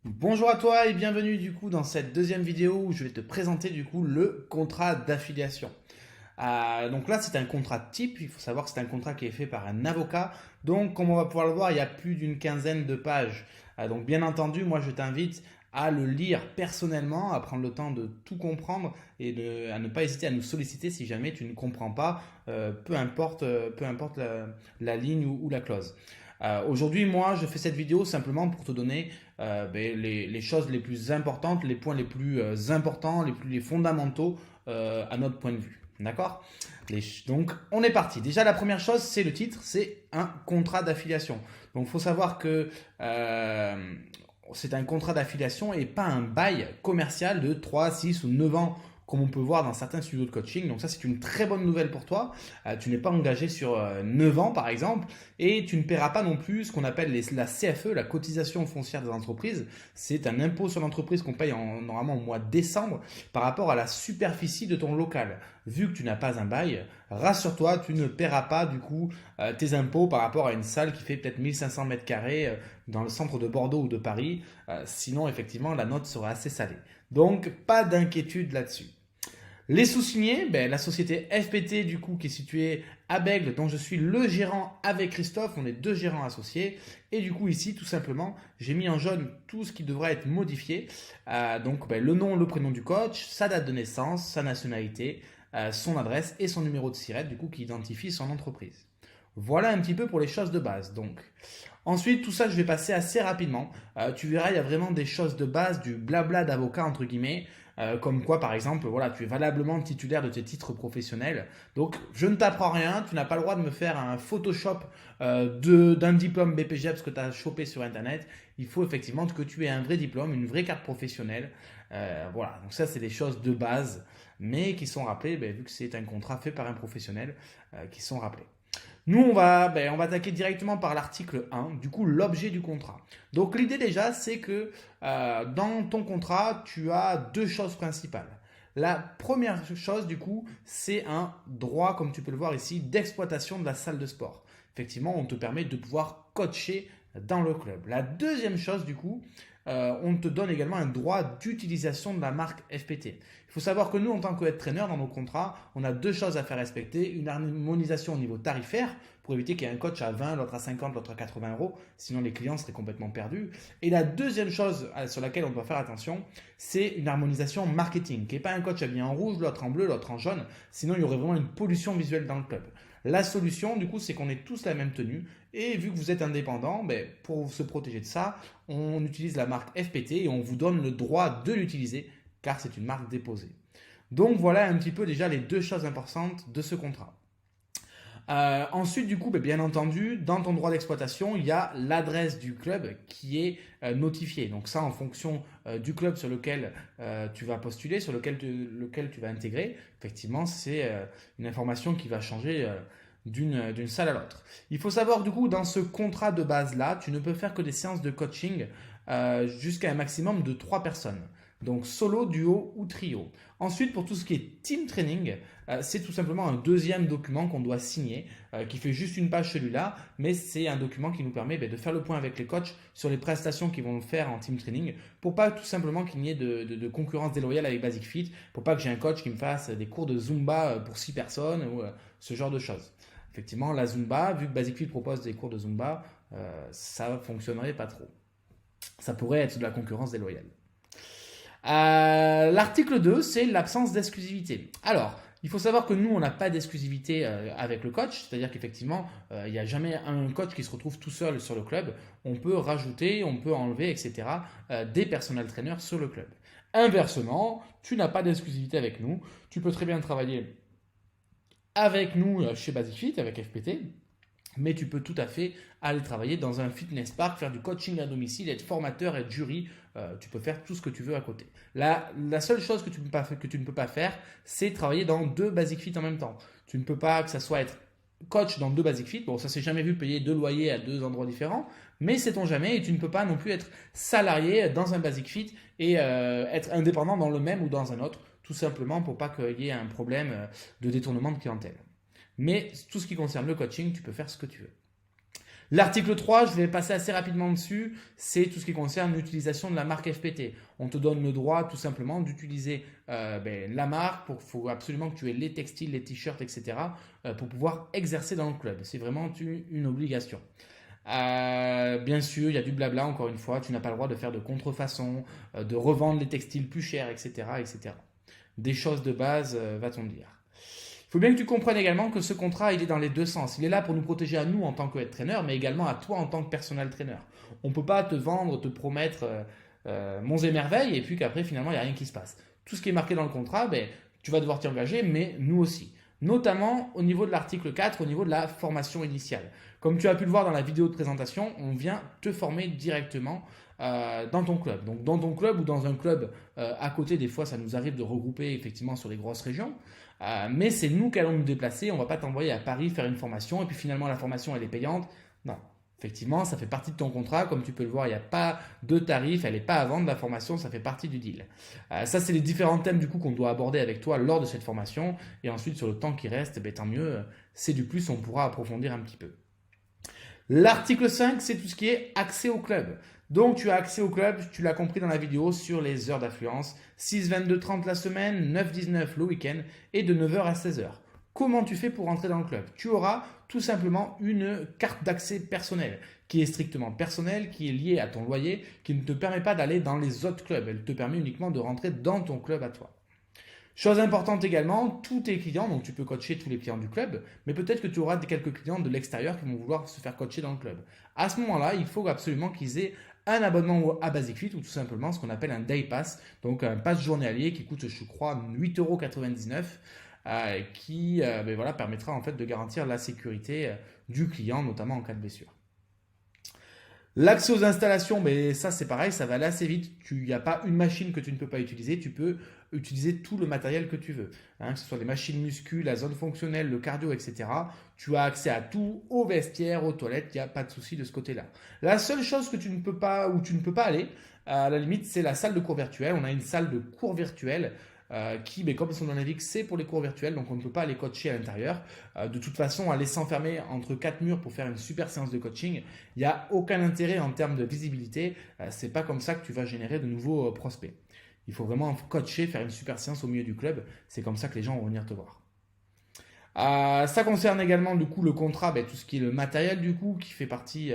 Bonjour à toi et bienvenue du coup dans cette deuxième vidéo où je vais te présenter du coup le contrat d'affiliation. Donc là c'est un contrat type, il faut savoir que c'est un contrat qui est fait par un avocat. Donc comme on va pouvoir le voir, il y a plus d'une quinzaine de pages. Donc bien entendu, moi je t'invite à le lire personnellement, à prendre le temps de tout comprendre et à ne pas hésiter à nous solliciter si jamais tu ne comprends pas, peu importe la ligne ou la clause. Aujourd'hui, moi, je fais cette vidéo simplement pour te donner les choses les plus importantes, les points les plus importants, les fondamentaux à notre point de vue. D'accord. Donc, on est parti. Déjà, la première chose, c'est le titre, c'est un contrat d'affiliation. Donc, il faut savoir que c'est un contrat d'affiliation et pas un bail commercial de 3, 6 ou 9 ans comme on peut voir dans certains studios de coaching. Donc ça, c'est une très bonne nouvelle pour toi. Tu n'es pas engagé sur 9 ans, par exemple, et tu ne paieras pas non plus ce qu'on appelle la CFE, la cotisation foncière des entreprises. C'est un impôt sur l'entreprise qu'on paye normalement au mois de décembre par rapport à la superficie de ton local. Vu que tu n'as pas un bail, rassure-toi, tu ne paieras pas du coup tes impôts par rapport à une salle qui fait peut-être 1500 mètres carrés dans le centre de Bordeaux ou de Paris. Sinon, effectivement, la note sera assez salée. Donc, pas d'inquiétude là-dessus. Les sous-signés, la société FPT du coup qui est située à Bègle, dont je suis le gérant avec Christophe, on est deux gérants associés. Et du coup ici, tout simplement, j'ai mis en jaune tout ce qui devrait être modifié. Le nom, le prénom du coach, sa date de naissance, sa nationalité, son adresse et son numéro de SIRET du coup qui identifie son entreprise. Voilà un petit peu pour les choses de base. Donc, ensuite, tout ça, je vais passer assez rapidement. Tu verras, il y a vraiment des choses de base, du blabla d'avocat, entre guillemets, comme quoi, par exemple, voilà, tu es valablement titulaire de tes titres professionnels. Donc, je ne t'apprends rien, tu n'as pas le droit de me faire un Photoshop d'un diplôme BPGEPS que tu as chopé sur Internet. Il faut effectivement que tu aies un vrai diplôme, une vraie carte professionnelle. Voilà, donc ça, c'est des choses de base, mais qui sont rappelées, vu que c'est un contrat fait par un professionnel, qui sont rappelées. Nous, on va attaquer directement par l'article 1, du coup l'objet du contrat. Donc l'idée déjà, c'est que dans ton contrat, tu as deux choses principales. La première chose, du coup, c'est un droit, comme tu peux le voir ici, d'exploitation de la salle de sport. Effectivement, on te permet de pouvoir coacher dans le club. La deuxième chose, du coup, on te donne également un droit d'utilisation de la marque FPT. Il faut savoir que nous, en tant que head trainer, dans nos contrats, on a deux choses à faire respecter. Une harmonisation au niveau tarifaire, pour éviter qu'il y ait un coach à 20, l'autre à 50, l'autre à 80 euros, sinon les clients seraient complètement perdus. Et la deuxième chose sur laquelle on doit faire attention, c'est une harmonisation marketing, qui n'est pas un coach habillé en rouge, l'autre en bleu, l'autre en jaune, sinon il y aurait vraiment une pollution visuelle dans le club. La solution, du coup, c'est qu'on ait tous la même tenue. Et vu que vous êtes indépendant, pour se protéger de ça, on utilise la marque FPT et on vous donne le droit de l'utiliser car c'est une marque déposée. Donc voilà un petit peu déjà les deux choses importantes de ce contrat. Ensuite, du coup, bien entendu, dans ton droit d'exploitation, il y a l'adresse du club qui est notifiée. Donc ça, en fonction du club sur lequel tu vas postuler, sur lequel tu vas intégrer, effectivement, c'est une information qui va changer d'une salle à l'autre. Il faut savoir, du coup, dans ce contrat de base-là, tu ne peux faire que des séances de coaching jusqu'à un maximum de 3 personnes. Donc solo, duo ou trio. Ensuite, pour tout ce qui est team training, c'est tout simplement un deuxième document qu'on doit signer, qui fait juste une page celui-là, mais c'est un document qui nous permet de faire le point avec les coachs sur les prestations qu'ils vont faire en team training, pour pas tout simplement qu'il n'y ait de concurrence déloyale avec Basic Fit, pour pas que j'ai un coach qui me fasse des cours de Zumba pour 6 personnes ou ce genre de choses. Effectivement, la Zumba, vu que Basic Fit propose des cours de Zumba, ça fonctionnerait pas trop. Ça pourrait être de la concurrence déloyale. L'article 2, c'est l'absence d'exclusivité. Alors, il faut savoir que nous, on n'a pas d'exclusivité avec le coach, c'est-à-dire qu'effectivement, il n'y a jamais un coach qui se retrouve tout seul sur le club. On peut rajouter, on peut enlever, etc., des personal trainers sur le club. Inversement, tu n'as pas d'exclusivité avec nous. Tu peux très bien travailler avec nous chez Basic Fit, avec FPT, mais tu peux tout à fait aller travailler dans un fitness park, faire du coaching à domicile, être formateur, être jury. Tu peux faire tout ce que tu veux à côté. La seule chose que tu ne peux pas faire, c'est travailler dans deux Basic Fit en même temps. Tu ne peux pas que ça soit être coach dans deux Basic Fit. Bon, ça s'est jamais vu payer deux loyers à deux endroits différents, mais sait-on jamais. Et tu ne peux pas non plus être salarié dans un Basic Fit et être indépendant dans le même ou dans un autre, tout simplement pour pas qu'il y ait un problème de détournement de clientèle. Mais tout ce qui concerne le coaching, tu peux faire ce que tu veux. L'article 3, je vais passer assez rapidement dessus, c'est tout ce qui concerne l'utilisation de la marque FPT. On te donne le droit tout simplement d'utiliser la marque, il faut absolument que tu aies les textiles, les t-shirts, etc. Pour pouvoir exercer dans le club. C'est vraiment une obligation. Bien sûr, il y a du blabla, encore une fois, tu n'as pas le droit de faire de contrefaçon, de revendre les textiles plus chers, etc. etc. Des choses de base, va-t-on dire. Il faut bien que tu comprennes également que ce contrat, il est dans les deux sens. Il est là pour nous protéger à nous en tant que head trainer, mais également à toi en tant que personal trainer. On ne peut pas te vendre, te promettre monts et merveilles, et puis qu'après, finalement, il n'y a rien qui se passe. Tout ce qui est marqué dans le contrat, tu vas devoir t'y engager, mais nous aussi. Notamment au niveau de l'article 4, au niveau de la formation initiale. Comme tu as pu le voir dans la vidéo de présentation, on vient te former directement dans ton club. Donc dans ton club ou dans un club à côté, des fois ça nous arrive de regrouper effectivement sur les grosses régions. Mais c'est nous qui allons nous déplacer, on ne va pas t'envoyer à Paris faire une formation et puis finalement la formation elle est payante. Non, effectivement ça fait partie de ton contrat, comme tu peux le voir il n'y a pas de tarif, elle n'est pas à vendre, la formation ça fait partie du deal. Ça c'est les différents thèmes du coup qu'on doit aborder avec toi lors de cette formation et ensuite sur le temps qui reste, tant mieux, c'est du plus, on pourra approfondir un petit peu. L'article 5, c'est tout ce qui est accès au club. Donc, tu as accès au club, tu l'as compris dans la vidéo, sur les heures d'affluence. 6, 22, 30 la semaine, 9, 19 le week-end et de 9h à 16h. Comment tu fais pour entrer dans le club? Tu auras tout simplement une carte d'accès personnelle qui est strictement personnelle, qui est liée à ton loyer, qui ne te permet pas d'aller dans les autres clubs. Elle te permet uniquement de rentrer dans ton club à toi. Chose importante également, tous tes clients, donc tu peux coacher tous les clients du club, mais peut-être que tu auras quelques clients de l'extérieur qui vont vouloir se faire coacher dans le club. À ce moment-là, il faut absolument qu'ils aient un abonnement à Basic Fit ou tout simplement ce qu'on appelle un Day Pass, donc un pass journalier qui coûte, je crois, 8,99 € qui permettra en fait de garantir la sécurité du client, notamment en cas de blessure. L'accès aux installations, ça c'est pareil, ça va aller assez vite. Il n'y a pas une machine que tu ne peux pas utiliser, tu peux utiliser tout le matériel que tu veux. Que ce soit les machines muscu, la zone fonctionnelle, le cardio, etc. Tu as accès à tout, au vestiaire, aux toilettes, il n'y a pas de souci de ce côté-là. La seule chose que tu ne peux pas, où tu ne peux pas aller, à la limite, c'est la salle de cours virtuelle. On a une salle de cours virtuelle qui, comme son nom l'indique, c'est pour les cours virtuels, donc on ne peut pas aller coacher à l'intérieur. De toute façon, aller s'enfermer entre quatre murs pour faire une super séance de coaching, il n'y a aucun intérêt en termes de visibilité. C'est pas comme ça que tu vas générer de nouveaux prospects. Il faut vraiment coacher, faire une super séance au milieu du club. C'est comme ça que les gens vont venir te voir. Ça concerne également du coup le contrat, tout ce qui est le matériel du coup qui fait partie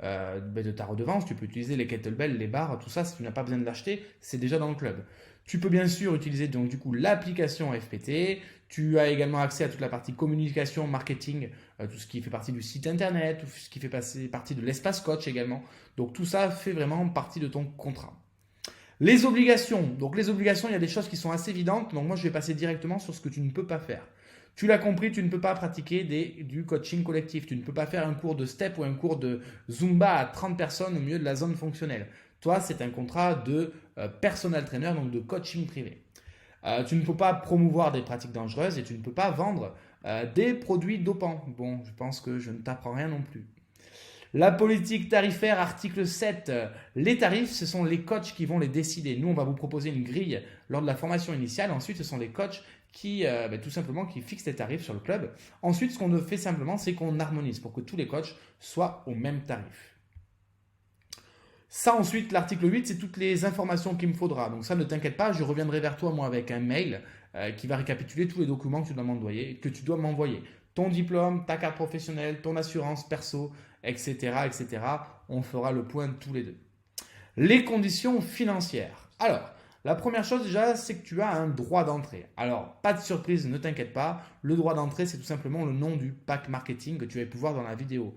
de ta redevance. Tu peux utiliser les kettlebells, les barres, tout ça si tu n'as pas besoin de l'acheter, c'est déjà dans le club. Tu peux bien sûr utiliser donc du coup l'application FPT. Tu as également accès à toute la partie communication, marketing, tout ce qui fait partie du site internet, tout ce qui fait partie de l'espace coach également. Donc tout ça fait vraiment partie de ton contrat. Les obligations. Donc les obligations, il y a des choses qui sont assez évidentes. Donc moi je vais passer directement sur ce que tu ne peux pas faire. Tu l'as compris, tu ne peux pas pratiquer du coaching collectif. Tu ne peux pas faire un cours de step ou un cours de Zumba à 30 personnes au milieu de la zone fonctionnelle. Toi, c'est un contrat de personal trainer, donc de coaching privé. Tu ne peux pas promouvoir des pratiques dangereuses et tu ne peux pas vendre des produits dopants. Bon, je pense que je ne t'apprends rien non plus. La politique tarifaire, article 7. Les tarifs, ce sont les coachs qui vont les décider. Nous, on va vous proposer une grille lors de la formation initiale. Ensuite, ce sont les coachs qui, tout simplement, qui fixent les tarifs sur le club. Ensuite, ce qu'on fait simplement, c'est qu'on harmonise pour que tous les coachs soient au même tarif. Ça, ensuite, l'article 8, c'est toutes les informations qu'il me faudra. Donc ça, ne t'inquiète pas, je reviendrai vers toi, moi, avec un mail qui va récapituler tous les documents que tu dois m'envoyer. Ton diplôme, ta carte professionnelle, ton assurance perso, etc., etc. On fera le point tous les deux. Les conditions financières. Alors, la première chose déjà, c'est que tu as un droit d'entrée. Alors, pas de surprise, ne t'inquiète pas. Le droit d'entrée, c'est tout simplement le nom du pack marketing que tu vas pouvoir voir dans la vidéo.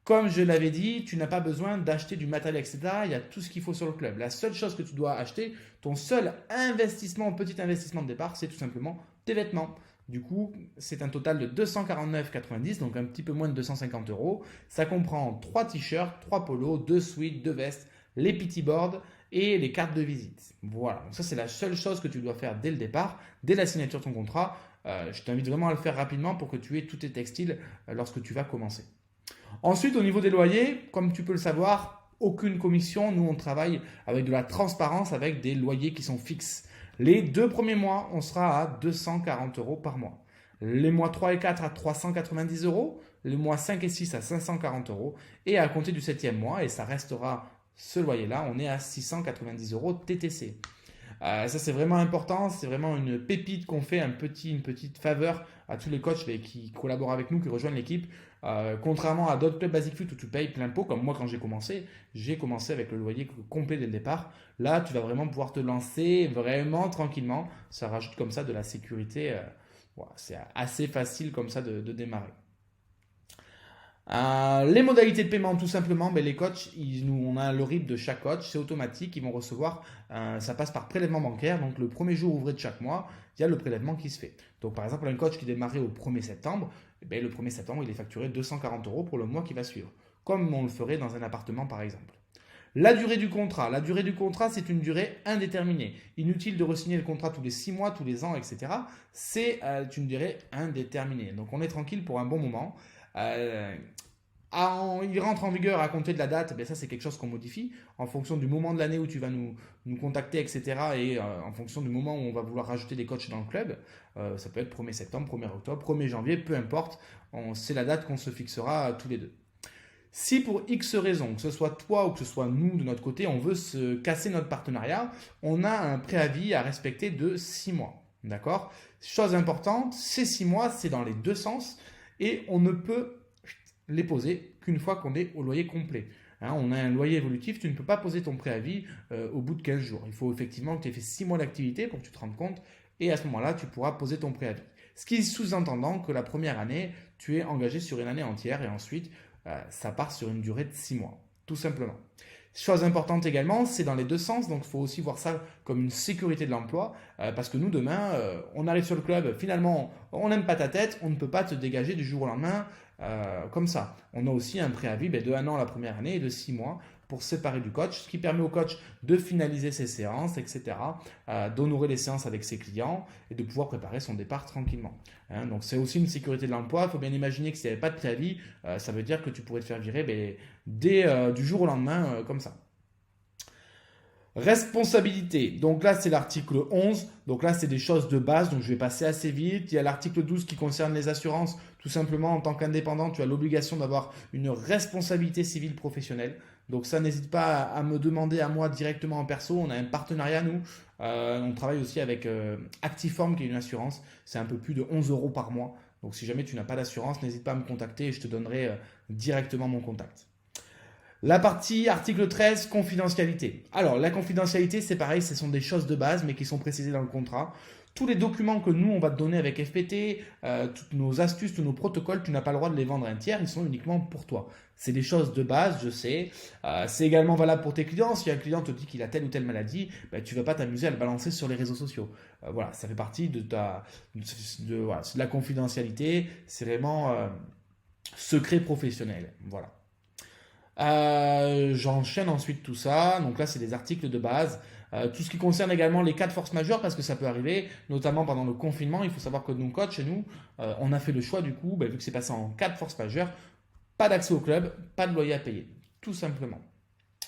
Comme je l'avais dit, tu n'as pas besoin d'acheter du matériel, etc. Il y a tout ce qu'il faut sur le club. La seule chose que tu dois acheter, ton seul investissement, petit investissement de départ, c'est tout simplement tes vêtements. Du coup, c'est un total de 249,90 €, donc un petit peu moins de 250 €. Ça comprend 3 t-shirts, 3 polos, 2 sweats, 2 vestes, les PT boards et les cartes de visite. Voilà, donc ça c'est la seule chose que tu dois faire dès le départ, dès la signature de ton contrat. Je t'invite vraiment à le faire rapidement pour que tu aies tous tes textiles lorsque tu vas commencer. Ensuite, au niveau des loyers, comme tu peux le savoir, aucune commission. Nous, on travaille avec de la transparence, avec des loyers qui sont fixes. Les 2 premiers mois, on sera à 240 € par mois. les mois 3 et 4 à 390 euros, les mois 5 et 6 à 540 euros, et à compter du septième mois, et ça restera ce loyer-là, on est à 690 euros TTC. Ça, c'est vraiment important, c'est vraiment une pépite qu'on fait, une petite faveur à tous les coachs qui collaborent avec nous, qui rejoignent l'équipe. Contrairement à d'autres clubs Basic Fit où tu payes plein pot, comme moi quand j'ai commencé avec le loyer complet dès le départ. Là, tu vas vraiment pouvoir te lancer vraiment tranquillement. Ça rajoute comme ça de la sécurité. Voilà, c'est assez facile comme ça de démarrer. Les modalités de paiement, tout simplement, les coachs, on a le RIB de chaque coach, c'est automatique, ils vont recevoir, ça passe par prélèvement bancaire, donc le premier jour ouvré de chaque mois, il y a le prélèvement qui se fait. Donc par exemple, un coach qui démarrait au 1er septembre, le 1er septembre, il est facturé 240 euros pour le mois qui va suivre, comme on le ferait dans un appartement par exemple. La durée du contrat. La durée du contrat, c'est une durée indéterminée. Inutile de re-signer le contrat tous les 6 mois, tous les ans, etc. C'est une durée indéterminée. Donc on est tranquille pour un bon moment. Il rentre en vigueur à compter de la date, ça c'est quelque chose qu'on modifie en fonction du moment de l'année où tu vas nous contacter, etc. Et en fonction du moment où on va vouloir rajouter des coachs dans le club. Ça peut être 1er septembre, 1er octobre, 1er janvier, peu importe. C'est la date qu'on se fixera tous les deux. Si pour X raison, que ce soit toi ou que ce soit nous de notre côté, on veut se casser notre partenariat, on a un préavis à respecter de 6 mois. D'accord? Chose importante, ces 6 mois, c'est dans les deux sens et on ne peut les poser qu'une fois qu'on est au loyer complet. On a un loyer évolutif, tu ne peux pas poser ton préavis au bout de 15 jours. Il faut effectivement que tu aies fait 6 mois d'activité pour que tu te rendes compte et à ce moment-là, tu pourras poser ton préavis. Ce qui sous-entendant que la première année, tu es engagé sur une année entière et ensuite, ça part sur une durée de 6 mois, tout simplement. Chose importante également, c'est dans les deux sens, donc il faut aussi voir ça comme une sécurité de l'emploi, parce que nous, demain, on arrive sur le club, finalement, on n'aime pas ta tête, on ne peut pas te dégager du jour au lendemain comme ça. On a aussi un préavis de 1 an la première année et de 6 mois pour séparer du coach, ce qui permet au coach de finaliser ses séances, etc., d'honorer les séances avec ses clients et de pouvoir préparer son départ tranquillement. Donc c'est aussi une sécurité de l'emploi. Il faut bien imaginer que s'il n'y avait pas de préavis, ça veut dire que tu pourrais te faire virer dès du jour au lendemain comme ça. Responsabilité. Donc là, c'est l'article 11. Donc là, c'est des choses de base. Donc je vais passer assez vite. Il y a l'article 12 qui concerne les assurances. Tout simplement, en tant qu'indépendant, tu as l'obligation d'avoir une responsabilité civile professionnelle. Donc ça, n'hésite pas à me demander à moi directement en perso. On a un partenariat, nous. On travaille aussi avec Actiform, qui est une assurance. C'est un peu plus de 11 euros par mois. Donc si jamais tu n'as pas d'assurance, n'hésite pas à me contacter et je te donnerai directement mon contact. La partie article 13, confidentialité. Alors, la confidentialité, c'est pareil, ce sont des choses de base, mais qui sont précisées dans le contrat. Tous les documents que nous, on va te donner avec FPT, toutes nos astuces, tous nos protocoles, tu n'as pas le droit de les vendre à un tiers, ils sont uniquement pour toi. C'est des choses de base, je sais. C'est également valable pour tes clients. Si un client te dit qu'il a telle ou telle maladie, tu ne vas pas t'amuser à le balancer sur les réseaux sociaux. Voilà, ça fait partie de la confidentialité. C'est vraiment secret professionnel. Voilà. J'enchaîne ensuite tout ça. Donc là, c'est des articles de base. Tout ce qui concerne également les cas de force majeure, parce que ça peut arriver, notamment pendant le confinement. Il faut savoir que nous, coach, chez nous, on a fait le choix du coup, vu que c'est passé en cas de force majeure, pas d'accès au club, pas de loyer à payer, tout simplement.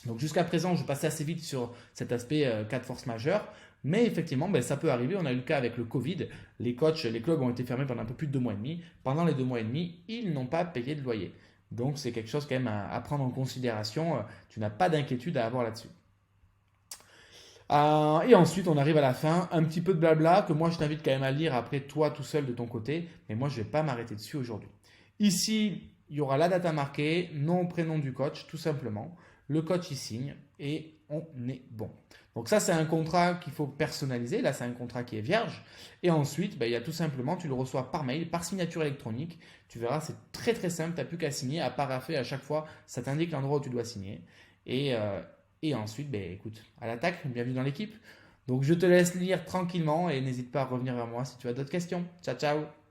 Donc jusqu'à présent, je passais assez vite sur cet aspect cas de force majeure. Mais effectivement, ça peut arriver. On a eu le cas avec le Covid. Les clubs ont été fermés pendant un peu plus de 2 mois et demi. Pendant les 2 mois et demi, ils n'ont pas payé de loyer. Donc, c'est quelque chose quand même à prendre en considération. Tu n'as pas d'inquiétude à avoir là-dessus. Et ensuite, on arrive à la fin. Un petit peu de blabla que moi, je t'invite quand même à lire après toi tout seul de ton côté. Mais moi, je ne vais pas m'arrêter dessus aujourd'hui. Ici, il y aura la date à marquer, nom, prénom du coach, tout simplement. Le coach y signe et on est bon. Donc ça, c'est un contrat qu'il faut personnaliser. Là, c'est un contrat qui est vierge. Et ensuite, il y a tout simplement, tu le reçois par mail, par signature électronique. Tu verras, c'est très très simple. Tu n'as plus qu'à signer, à parapher à chaque fois. Ça t'indique l'endroit où tu dois signer. Et ensuite, écoute, à l'attaque, bienvenue dans l'équipe. Donc je te laisse lire tranquillement et n'hésite pas à revenir vers moi si tu as d'autres questions. Ciao, ciao!